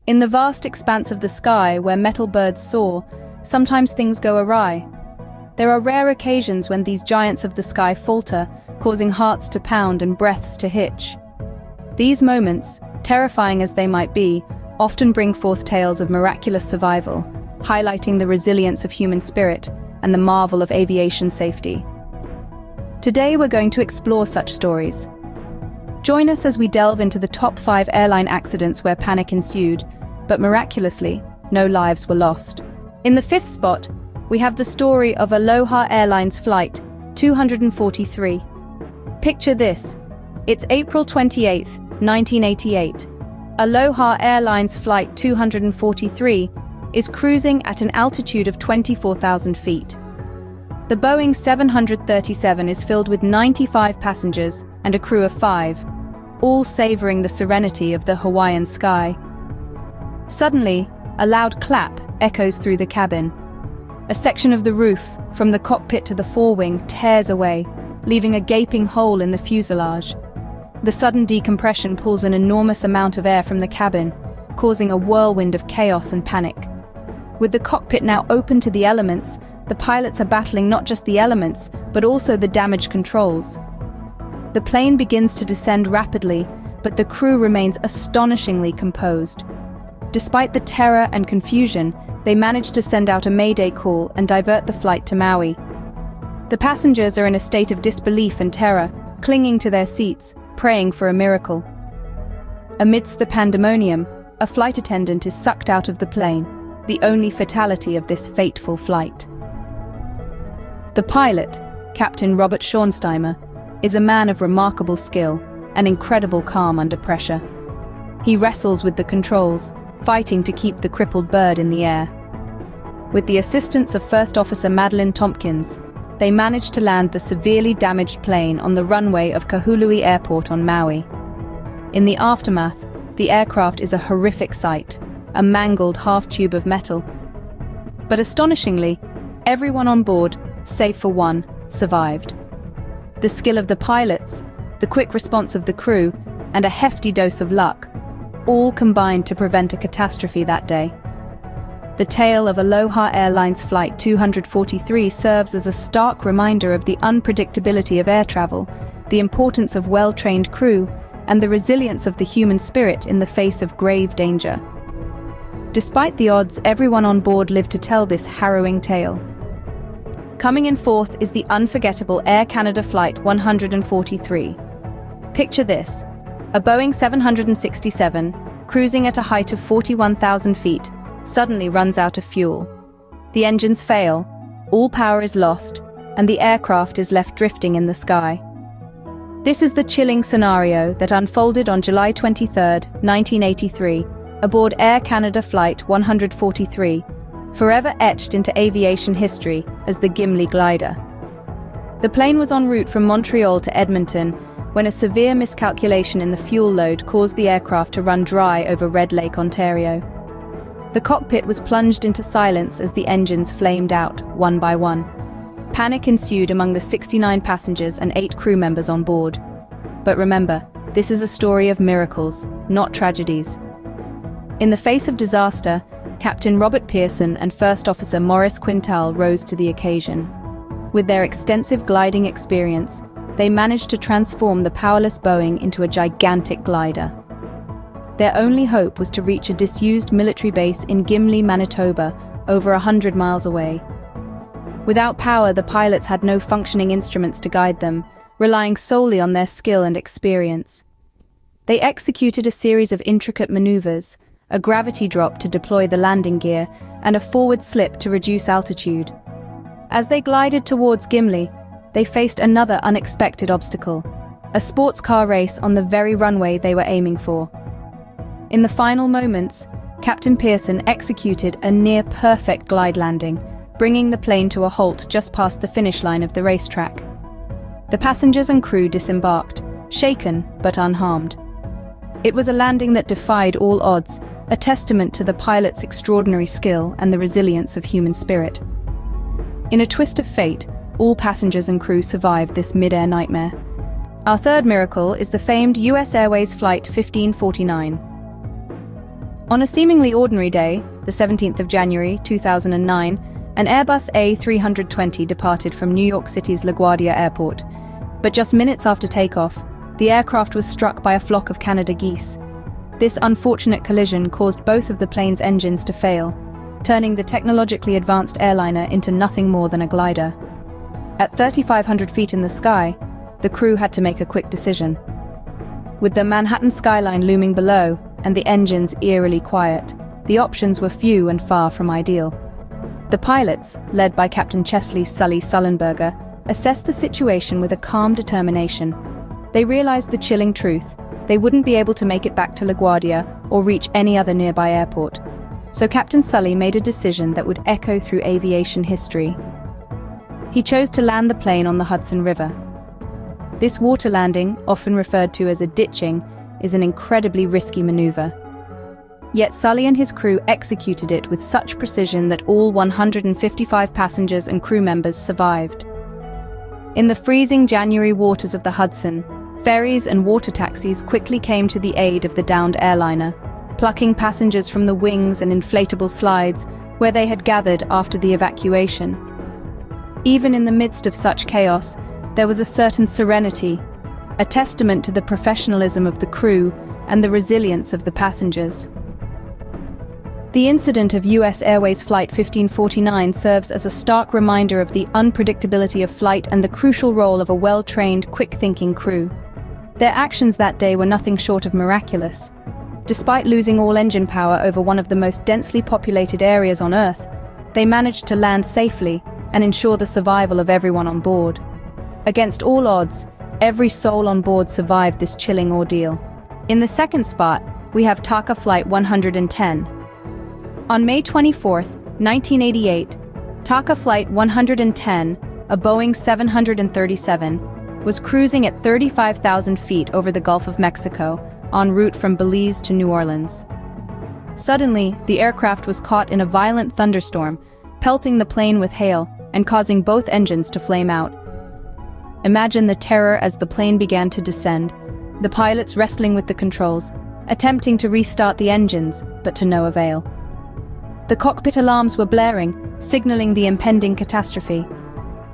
In the vast expanse of the sky where metal birds soar, sometimes things go awry. There are rare occasions when these giants of the sky falter, causing hearts to pound and breaths to hitch. These moments, terrifying as they might be, often bring forth tales of miraculous survival, highlighting the resilience of human spirit and the marvel of aviation safety. Today we're going to explore such stories. Join us as we delve into the top 5 airline accidents where panic ensued, but miraculously, no lives were lost. In the 5th spot, we have the story of Aloha Airlines Flight 243. Picture this. It's April 28, 1988. Aloha Airlines Flight 243 is cruising at an altitude of 24,000 feet. The Boeing 737 is filled with 95 passengers and a crew of 5, all savoring the serenity of the Hawaiian sky. Suddenly, a loud clap echoes through the cabin. A section of the roof, from the cockpit to the forewing, tears away, leaving a gaping hole in the fuselage. The sudden decompression pulls an enormous amount of air from the cabin, causing a whirlwind of chaos and panic. With the cockpit now open to the elements, the pilots are battling not just the elements, but also the damaged controls. The plane begins to descend rapidly, but the crew remains astonishingly composed. Despite the terror and confusion, they manage to send out a mayday call and divert the flight to Maui. The passengers are in a state of disbelief and terror, clinging to their seats, praying for a miracle. Amidst the pandemonium, a flight attendant is sucked out of the plane, the only fatality of this fateful flight. The pilot, Captain Robert Schornsteimer, is a man of remarkable skill and incredible calm under pressure. He wrestles with the controls, fighting to keep the crippled bird in the air. With the assistance of First Officer Madeline Tompkins, they manage to land the severely damaged plane on the runway of Kahului Airport on Maui. In the aftermath, the aircraft is a horrific sight, a mangled half-tube of metal. But astonishingly, everyone on board, save for one, survived. The skill of the pilots, the quick response of the crew, and a hefty dose of luck, all combined to prevent a catastrophe that day. The tale of Aloha Airlines Flight 243 serves as a stark reminder of the unpredictability of air travel, the importance of well-trained crew, and the resilience of the human spirit in the face of grave danger. Despite the odds, everyone on board lived to tell this harrowing tale. Coming in 4th is the unforgettable Air Canada Flight 143. Picture this. A Boeing 767, cruising at a height of 41,000 feet, suddenly runs out of fuel. The engines fail, all power is lost, and the aircraft is left drifting in the sky. This is the chilling scenario that unfolded on July 23, 1983, aboard Air Canada Flight 143, forever etched into aviation history as the Gimli glider. The plane was en route from Montreal to Edmonton when a severe miscalculation in the fuel load caused the aircraft to run dry over Red Lake, Ontario. The cockpit was plunged into silence as the engines flamed out, one by one. Panic ensued among the 69 passengers and 8 crew members on board. But remember, this is a story of miracles, not tragedies. In the face of disaster, Captain Robert Pearson and First Officer Maurice Quintal rose to the occasion. With their extensive gliding experience, they managed to transform the powerless Boeing into a gigantic glider. Their only hope was to reach a disused military base in Gimli, Manitoba, over 100 miles away. Without power, the pilots had no functioning instruments to guide them, relying solely on their skill and experience. They executed a series of intricate maneuvers, a gravity drop to deploy the landing gear, and a forward slip to reduce altitude. As they glided towards Gimli, they faced another unexpected obstacle, a sports car race on the very runway they were aiming for. In the final moments, Captain Pearson executed a near-perfect glide landing, bringing the plane to a halt just past the finish line of the racetrack. The passengers and crew disembarked, shaken but unharmed. It was a landing that defied all odds, a testament to the pilot's extraordinary skill and the resilience of human spirit. In a twist of fate, all passengers and crew survived this mid-air nightmare. Our third miracle is the famed US Airways Flight 1549. On a seemingly ordinary day, the 17th of January 2009, an Airbus A320 departed from New York City's LaGuardia Airport. But just minutes after takeoff, the aircraft was struck by a flock of Canada geese. This unfortunate collision caused both of the plane's engines to fail, turning the technologically advanced airliner into nothing more than a glider. At 3,500 feet in the sky, the crew had to make a quick decision. With the Manhattan skyline looming below and the engines eerily quiet, the options were few and far from ideal. The pilots, led by Captain Chesley "Sully" Sullenberger, assessed the situation with a calm determination. They realized the chilling truth: they wouldn't be able to make it back to LaGuardia or reach any other nearby airport. So Captain Sully made a decision that would echo through aviation history. He chose to land the plane on the Hudson River. This water landing, often referred to as a ditching, is an incredibly risky maneuver. Yet Sully and his crew executed it with such precision that all 155 passengers and crew members survived. In the freezing January waters of the Hudson, ferries and water taxis quickly came to the aid of the downed airliner, plucking passengers from the wings and inflatable slides where they had gathered after the evacuation. Even in the midst of such chaos, there was a certain serenity, a testament to the professionalism of the crew and the resilience of the passengers. The incident of U.S. Airways Flight 1549 serves as a stark reminder of the unpredictability of flight and the crucial role of a well-trained, quick-thinking crew. Their actions that day were nothing short of miraculous. Despite losing all engine power over one of the most densely populated areas on Earth, they managed to land safely and ensure the survival of everyone on board. Against all odds, every soul on board survived this chilling ordeal. In the second spot, we have TACA Flight 110. On May 24, 1988, TACA Flight 110, a Boeing 737, was cruising at 35,000 feet over the Gulf of Mexico, en route from Belize to New Orleans. Suddenly, the aircraft was caught in a violent thunderstorm, pelting the plane with hail and causing both engines to flame out. Imagine the terror as the plane began to descend, the pilots wrestling with the controls, attempting to restart the engines, but to no avail. The cockpit alarms were blaring, signaling the impending catastrophe.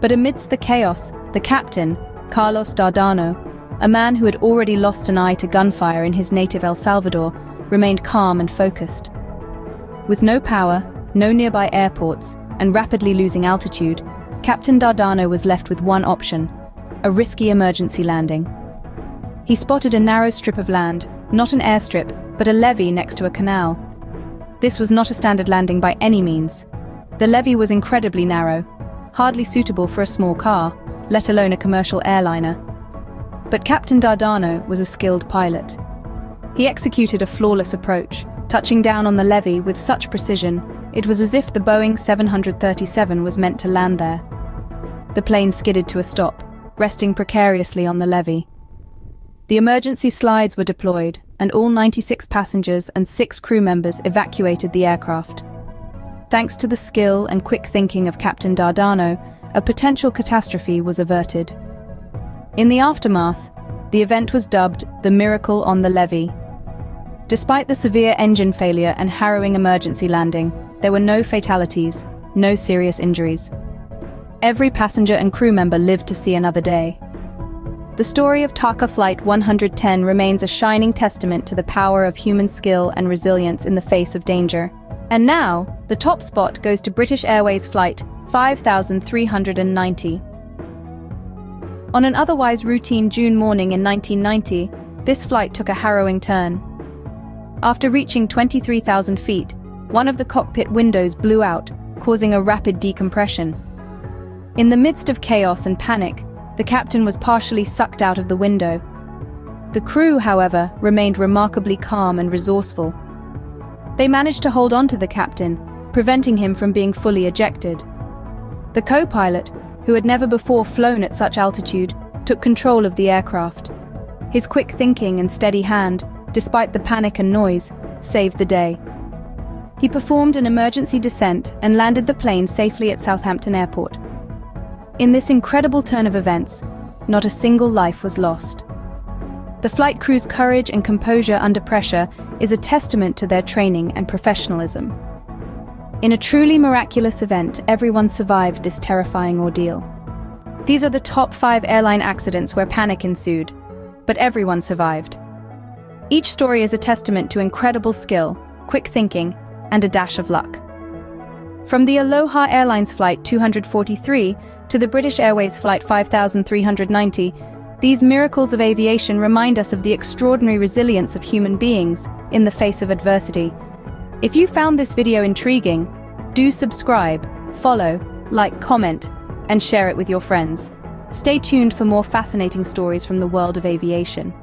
But amidst the chaos, the captain, Carlos Dardano, a man who had already lost an eye to gunfire in his native El Salvador, remained calm and focused. With no power, no nearby airports, and rapidly losing altitude, Captain Dardano was left with one option: a risky emergency landing. He spotted a narrow strip of land, not an airstrip, but a levee next to a canal. This was not a standard landing by any means. The levee was incredibly narrow, hardly suitable for a small car, let alone a commercial airliner. But Captain Dardano was a skilled pilot. He executed a flawless approach, touching down on the levee with such precision, it was as if the Boeing 737 was meant to land there. The plane skidded to a stop, resting precariously on the levee. The emergency slides were deployed, and all 96 passengers and 6 crew members evacuated the aircraft. Thanks to the skill and quick thinking of Captain Dardano, a potential catastrophe was averted. In the aftermath, the event was dubbed the Miracle on the Levee. Despite the severe engine failure and harrowing emergency landing, there were no fatalities, no serious injuries. Every passenger and crew member lived to see another day. The story of TACA Flight 110 remains a shining testament to the power of human skill and resilience in the face of danger. And now, the top spot goes to British Airways Flight 5390. On an otherwise routine June morning in 1990, this flight took a harrowing turn. After reaching 23,000 feet, one of the cockpit windows blew out, causing a rapid decompression. In the midst of chaos and panic, the captain was partially sucked out of the window. The crew, however, remained remarkably calm and resourceful. They managed to hold on to the captain, preventing him from being fully ejected. The co-pilot, who had never before flown at such altitude, took control of the aircraft. His quick thinking and steady hand, despite the panic and noise, saved the day. He performed an emergency descent and landed the plane safely at Southampton Airport. In this incredible turn of events, not a single life was lost. The flight crew's courage and composure under pressure is a testament to their training and professionalism. In a truly miraculous event, everyone survived this terrifying ordeal. These are the top 5 airline accidents where panic ensued, but everyone survived. Each story is a testament to incredible skill, quick thinking, and a dash of luck. From the Aloha Airlines Flight 243 to the British Airways Flight 5390, these miracles of aviation remind us of the extraordinary resilience of human beings in the face of adversity. If you found this video intriguing, do subscribe, follow, like, comment, and share it with your friends. Stay tuned for more fascinating stories from the world of aviation.